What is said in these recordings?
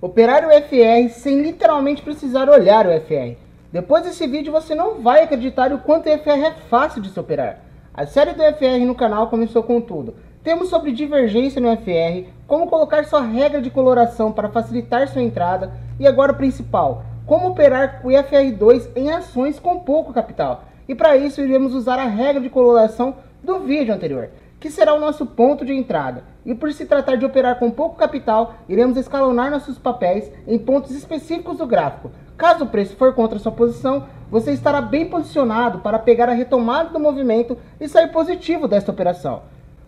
Operar o FR sem literalmente precisar olhar o FR. Depois desse vídeo você não vai acreditar o quanto o FR é fácil de se operar. A série do FR no canal começou com tudo. Temos sobre divergência no FR, como colocar sua regra de coloração para facilitar sua entrada e agora o principal, como operar o FR2 em ações com pouco capital. E para isso iremos usar a regra de coloração do vídeo anterior, que será o nosso ponto de entrada. E por se tratar de operar com pouco capital, iremos escalonar nossos papéis em pontos específicos do gráfico. Caso o preço for contra sua posição, você estará bem posicionado para pegar a retomada do movimento e sair positivo desta operação.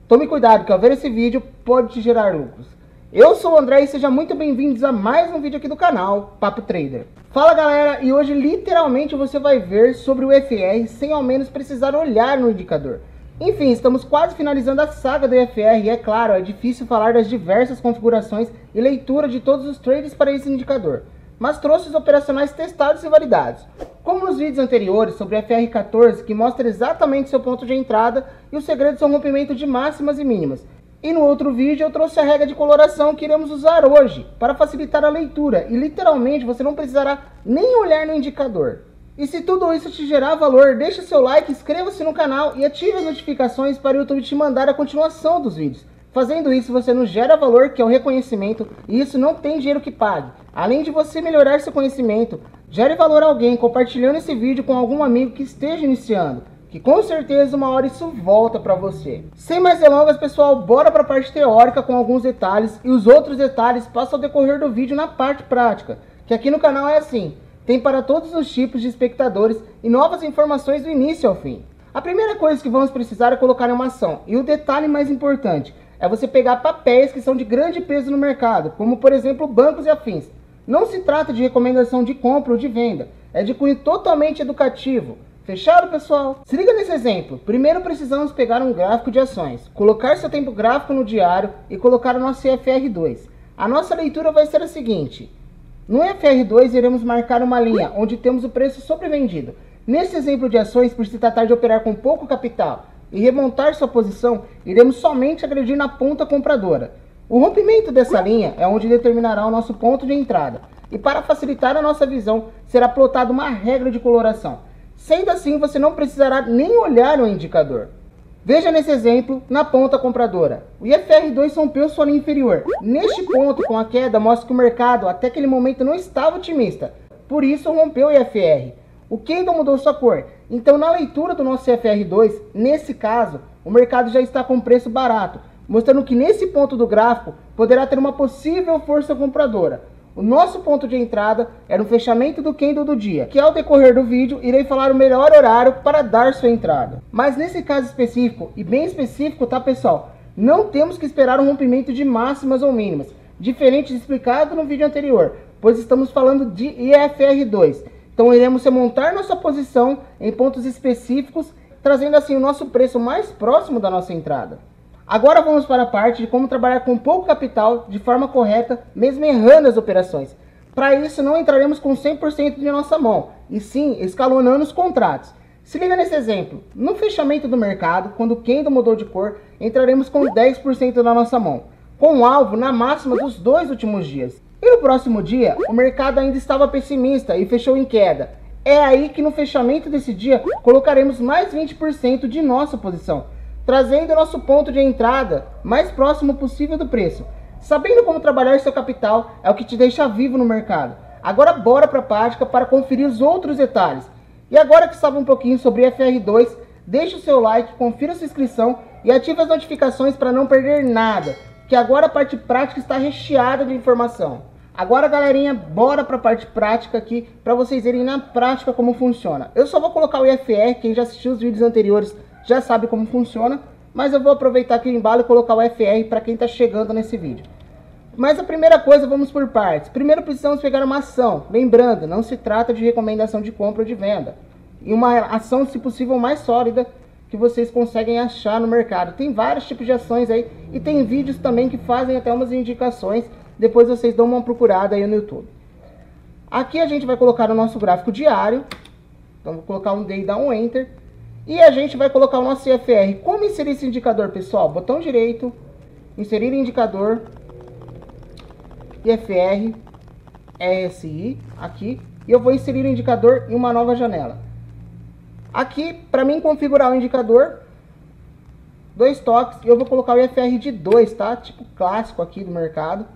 Tome cuidado que ao ver esse vídeo pode te gerar lucros. Eu sou o André e sejam muito bem-vindos a mais um vídeo aqui do canal Papo Trader. Fala galera, e hoje literalmente você vai ver sobre o FR sem ao menos precisar olhar no indicador. Enfim, estamos quase finalizando a saga do FR e é claro, é difícil falar das diversas configurações e leitura de todos os trades para esse indicador, mas trouxe os operacionais testados e validados, como nos vídeos anteriores sobre o FR14, que mostra exatamente seu ponto de entrada e os segredos são rompimento de máximas e mínimas. E no outro vídeo eu trouxe a regra de coloração que iremos usar hoje, para facilitar a leitura, e literalmente você não precisará nem olhar no indicador. E se tudo isso te gerar valor, deixa seu like, inscreva-se no canal e ative as notificações para o YouTube te mandar a continuação dos vídeos. Fazendo isso, você nos gera valor, que é o reconhecimento, e isso não tem dinheiro que pague. Além de você melhorar seu conhecimento, gere valor a alguém compartilhando esse vídeo com algum amigo que esteja iniciando, que com certeza uma hora isso volta para você. Sem mais delongas, pessoal, bora para a parte teórica com alguns detalhes, e os outros detalhes passam ao decorrer do vídeo na parte prática, que aqui no canal é assim. Tem para todos os tipos de espectadores e novas informações do início ao fim. A primeira coisa que vamos precisar é colocar em uma ação. E o detalhe mais importante é você pegar papéis que são de grande peso no mercado, como por exemplo bancos e afins. Não se trata de recomendação de compra ou de venda, é de cunho totalmente educativo. Fechado, pessoal? Se liga nesse exemplo. Primeiro precisamos pegar um gráfico de ações, colocar seu tempo gráfico no diário e colocar o nosso FR2. A nossa leitura vai ser a seguinte. No FR2 iremos marcar uma linha onde temos o preço sobrevendido. Nesse exemplo de ações, por se tratar de operar com pouco capital e remontar sua posição, iremos somente agredir na ponta compradora. O rompimento dessa linha é onde determinará o nosso ponto de entrada. E para facilitar a nossa visão, será plotada uma regra de coloração. Sendo assim, você não precisará nem olhar o indicador. Veja nesse exemplo, na ponta compradora. O IFR2 rompeu sua linha inferior. Neste ponto, com a queda, mostra que o mercado até aquele momento não estava otimista. Por isso, rompeu o IFR. O candle mudou sua cor. Então, na leitura do nosso IFR2, nesse caso, o mercado já está com preço barato, mostrando que nesse ponto do gráfico poderá ter uma possível força compradora. O nosso ponto de entrada era o fechamento do candle do dia, que ao decorrer do vídeo irei falar o melhor horário para dar sua entrada. Mas nesse caso específico, e bem específico, tá pessoal? Não temos que esperar um rompimento de máximas ou mínimas, diferente de explicado no vídeo anterior, pois estamos falando de IFR2. Então iremos remontar nossa posição em pontos específicos, trazendo assim o nosso preço mais próximo da nossa entrada. Agora vamos para a parte de como trabalhar com pouco capital de forma correta, mesmo errando as operações. Para isso não entraremos com 100% de nossa mão, e sim escalonando os contratos. Se liga nesse exemplo, no fechamento do mercado, quando o candle mudou de cor, entraremos com 10% da nossa mão, com um alvo na máxima dos 2 últimos dias. E no próximo dia, o mercado ainda estava pessimista e fechou em queda. É aí que no fechamento desse dia, colocaremos mais 20% de nossa posição, trazendo nosso ponto de entrada mais próximo possível do preço. Sabendo como trabalhar seu capital é o que te deixa vivo no mercado. Agora bora para a prática para conferir os outros detalhes. E agora que sabe um pouquinho sobre FR2, deixe o seu like, confira sua inscrição e ative as notificações para não perder nada, que agora a parte prática está recheada de informação. Agora galerinha, bora para a parte prática aqui para vocês verem na prática como funciona. Eu só vou colocar o IFR, quem já assistiu os vídeos anteriores já sabe como funciona, mas eu vou aproveitar aqui o embalo e colocar o FR para quem está chegando nesse vídeo. Mas a primeira coisa, vamos por partes. Primeiro precisamos pegar uma ação, lembrando, não se trata de recomendação de compra ou de venda. E uma ação, se possível, mais sólida que vocês conseguem achar no mercado. Tem vários tipos de ações aí e tem vídeos também que fazem até umas indicações, depois vocês dão uma procurada aí no YouTube. Aqui a gente vai colocar o nosso gráfico diário, então vou colocar um Day e dar um Enter. E a gente vai colocar o nosso IFR. Como inserir esse indicador, pessoal? Botão direito, inserir indicador, IFR. RSI aqui, e eu vou inserir o indicador em uma nova janela. Aqui, para mim configurar o indicador, 2 toques, e eu vou colocar o IFR de 2, tá? Tipo clássico aqui do mercado.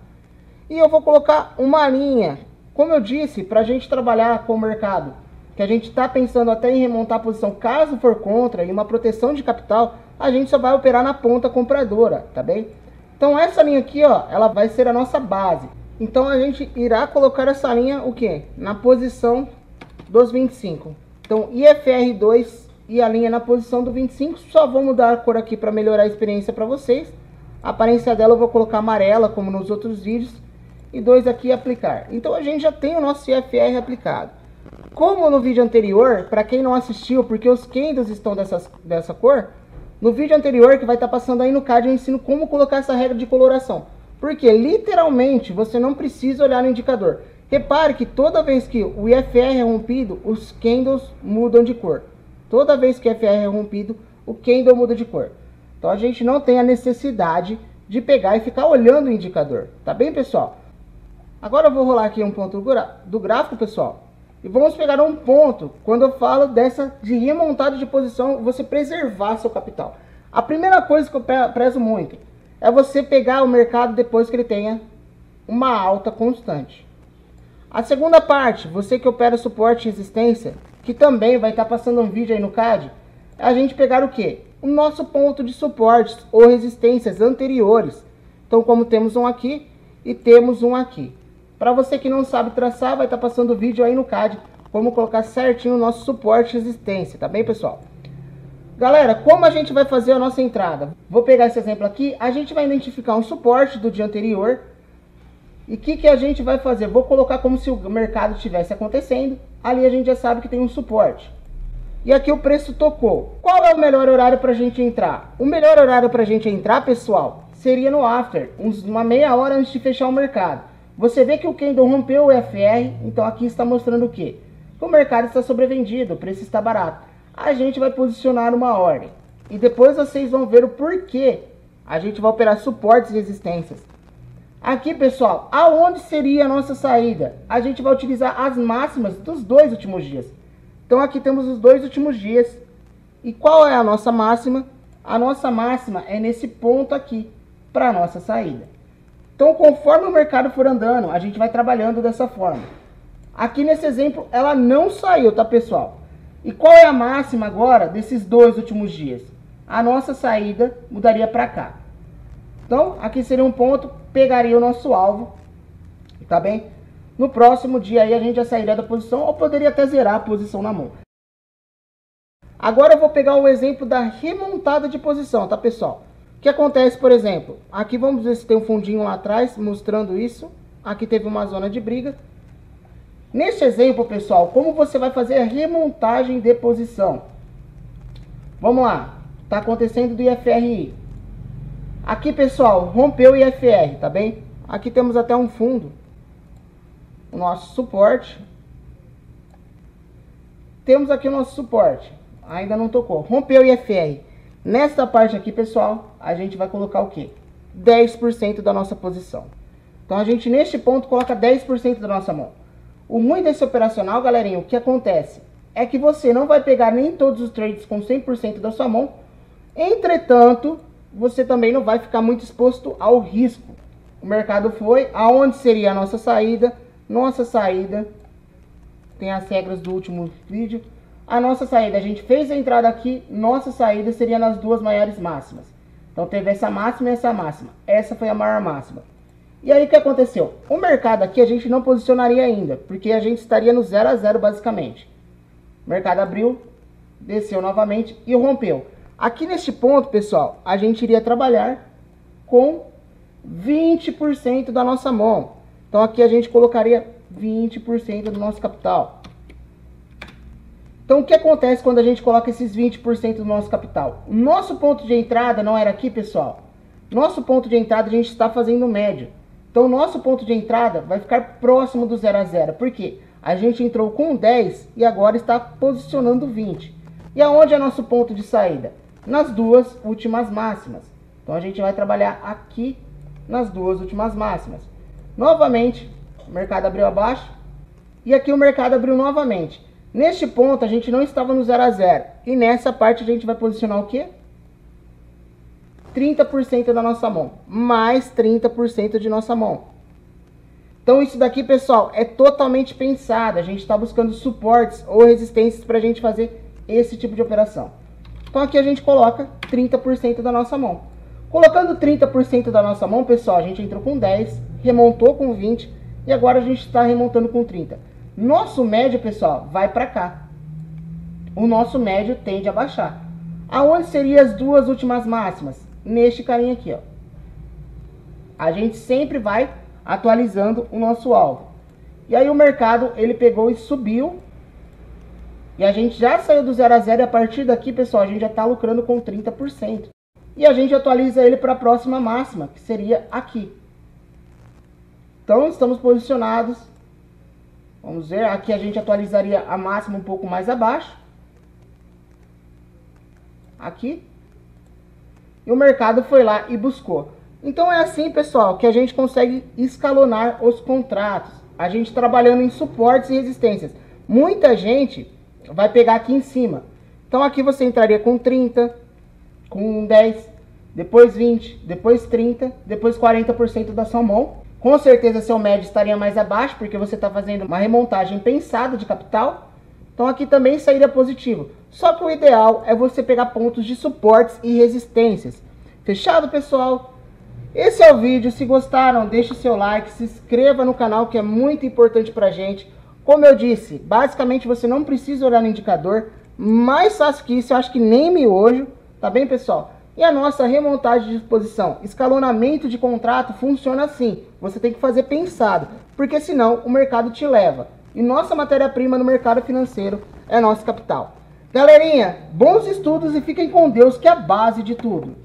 E eu vou colocar uma linha, como eu disse, para a gente trabalhar com o mercado, que a gente está pensando até em remontar a posição caso for contra, e uma proteção de capital, a gente só vai operar na ponta compradora, tá bem? Então essa linha aqui, ó, ela vai ser a nossa base. Então a gente irá colocar essa linha, o quê? Na posição dos 25. Então IFR2 e a linha na posição do 25, só vou mudar a cor aqui para melhorar a experiência para vocês. A aparência dela eu vou colocar amarela, como nos outros vídeos. E 2 aqui aplicar. Então a gente já tem o nosso IFR aplicado. Como no vídeo anterior, para quem não assistiu, porque os candles estão dessa cor, no vídeo anterior que vai estar passando aí no card eu ensino como colocar essa regra de coloração. Porque literalmente você não precisa olhar no indicador. Repare que toda vez que o IFR é rompido, os candles mudam de cor. Toda vez que o IFR é rompido, o candle muda de cor. Então a gente não tem a necessidade de pegar e ficar olhando o indicador. Tá bem, pessoal? Agora eu vou rolar aqui um ponto do gráfico, pessoal. E vamos pegar um ponto, quando eu falo de remontada de posição, você preservar seu capital. A primeira coisa que eu prezo muito é você pegar o mercado depois que ele tenha uma alta constante. A segunda parte, você que opera suporte e resistência, que também vai estar passando um vídeo aí no CAD, é a gente pegar o quê? O nosso ponto de suportes ou resistências anteriores. Então, como temos um aqui e temos um aqui. Para você que não sabe traçar, vai estar passando o vídeo aí no CAD, como colocar certinho o nosso suporte e resistência, tá bem, pessoal? Galera, como a gente vai fazer a nossa entrada? Vou pegar esse exemplo aqui, a gente vai identificar um suporte do dia anterior. E o que a gente vai fazer? Vou colocar como se o mercado estivesse acontecendo, ali a gente já sabe que tem um suporte. E aqui o preço tocou. Qual é o melhor horário para a gente entrar? O melhor horário para a gente entrar, pessoal, seria no after, uma meia hora antes de fechar o mercado. Você vê que o candle rompeu o FR, então aqui está mostrando o quê? Que o mercado está sobrevendido, o preço está barato. A gente vai posicionar uma ordem. E depois vocês vão ver o porquê a gente vai operar suportes e resistências. Aqui, pessoal, aonde seria a nossa saída? A gente vai utilizar as máximas dos 2 últimos dias. Então aqui temos os 2 últimos dias. E qual é a nossa máxima? A nossa máxima é nesse ponto aqui, para a nossa saída. Então, conforme o mercado for andando, a gente vai trabalhando dessa forma. Aqui nesse exemplo, ela não saiu, tá, pessoal? E qual é a máxima agora desses 2 últimos dias? A nossa saída mudaria para cá. Então, aqui seria um ponto, pegaria o nosso alvo, tá bem? No próximo dia aí a gente já sairia da posição, ou poderia até zerar a posição na mão. Agora eu vou pegar o exemplo da remontada de posição, tá, pessoal? O que acontece, por exemplo, aqui vamos ver se tem um fundinho lá atrás mostrando isso. Aqui teve uma zona de briga. Neste exemplo, pessoal, como você vai fazer a remontagem de posição? Vamos lá, está acontecendo do IFRI. Aqui, pessoal, rompeu o IFR, tá bem? Aqui temos até um fundo, o nosso suporte. Temos aqui o nosso suporte, ainda não tocou, rompeu o IFR. Nesta parte aqui, pessoal, a gente vai colocar o quê? 10% da nossa posição. Então, a gente, neste ponto, coloca 10% da nossa mão. O ruim desse operacional, galerinha, o que acontece? É que você não vai pegar nem todos os trades com 100% da sua mão. Entretanto, você também não vai ficar muito exposto ao risco. O mercado foi, aonde seria a nossa saída? Nossa saída, tem as regras do último vídeo. A nossa saída, a gente fez a entrada aqui, nossa saída seria nas 2 maiores máximas. Então teve essa máxima e essa máxima. Essa foi a maior máxima. E aí o que aconteceu? O mercado aqui a gente não posicionaria ainda, porque a gente estaria no 0 a 0 basicamente. O mercado abriu, desceu novamente e rompeu. Aqui neste ponto, pessoal, a gente iria trabalhar com 20% da nossa mão. Então aqui a gente colocaria 20% do nosso capital. Então, o que acontece quando a gente coloca esses 20% do nosso capital? O nosso ponto de entrada não era aqui, pessoal. Nosso ponto de entrada a gente está fazendo médio. Então, o nosso ponto de entrada vai ficar próximo do 0 a 0. Por quê? A gente entrou com 10 e agora está posicionando 20. E aonde é nosso ponto de saída? Nas 2 últimas máximas. Então, a gente vai trabalhar aqui nas 2 últimas máximas. Novamente, o mercado abriu abaixo e aqui o mercado abriu novamente. Neste ponto a gente não estava no 0 a 0 e nessa parte a gente vai posicionar o quê? 30% da nossa mão, mais 30% de nossa mão. Então isso daqui, pessoal, é totalmente pensado. A gente está buscando suportes ou resistências para a gente fazer esse tipo de operação. Então aqui a gente coloca 30% da nossa mão. Colocando 30% da nossa mão, pessoal, a gente entrou com 10, remontou com 20 e agora a gente está remontando com 30. Nosso médio, pessoal, vai para cá. O nosso médio tende a baixar. Aonde seriam as duas últimas máximas? Neste carinha aqui, ó. A gente sempre vai atualizando o nosso alvo. E aí o mercado, ele pegou e subiu. E a gente já saiu do 0 a 0 e a partir daqui, pessoal, a gente já está lucrando com 30%. E a gente atualiza ele para a próxima máxima, que seria aqui. Então estamos posicionados. Vamos ver, aqui a gente atualizaria a máxima um pouco mais abaixo. Aqui. E o mercado foi lá e buscou. Então é assim, pessoal, que a gente consegue escalonar os contratos. A gente trabalhando em suportes e resistências. Muita gente vai pegar aqui em cima. Então aqui você entraria com 30, com 10, depois 20, depois 30, depois 40% da sua mão. Com certeza seu médio estaria mais abaixo, porque você está fazendo uma remontagem pensada de capital. Então aqui também sairia positivo. Só que o ideal é você pegar pontos de suportes e resistências. Fechado, pessoal? Esse é o vídeo. Se gostaram, deixe seu like, se inscreva no canal, que é muito importante pra gente. Como eu disse, basicamente você não precisa olhar no indicador. Mais fácil que isso, eu acho que nem miojo. Tá bem, pessoal? E a nossa remontagem de posição, escalonamento de contrato, funciona assim. Você tem que fazer pensado, porque senão o mercado te leva. E nossa matéria-prima no mercado financeiro é nosso capital. Galerinha, bons estudos e fiquem com Deus, que é a base de tudo.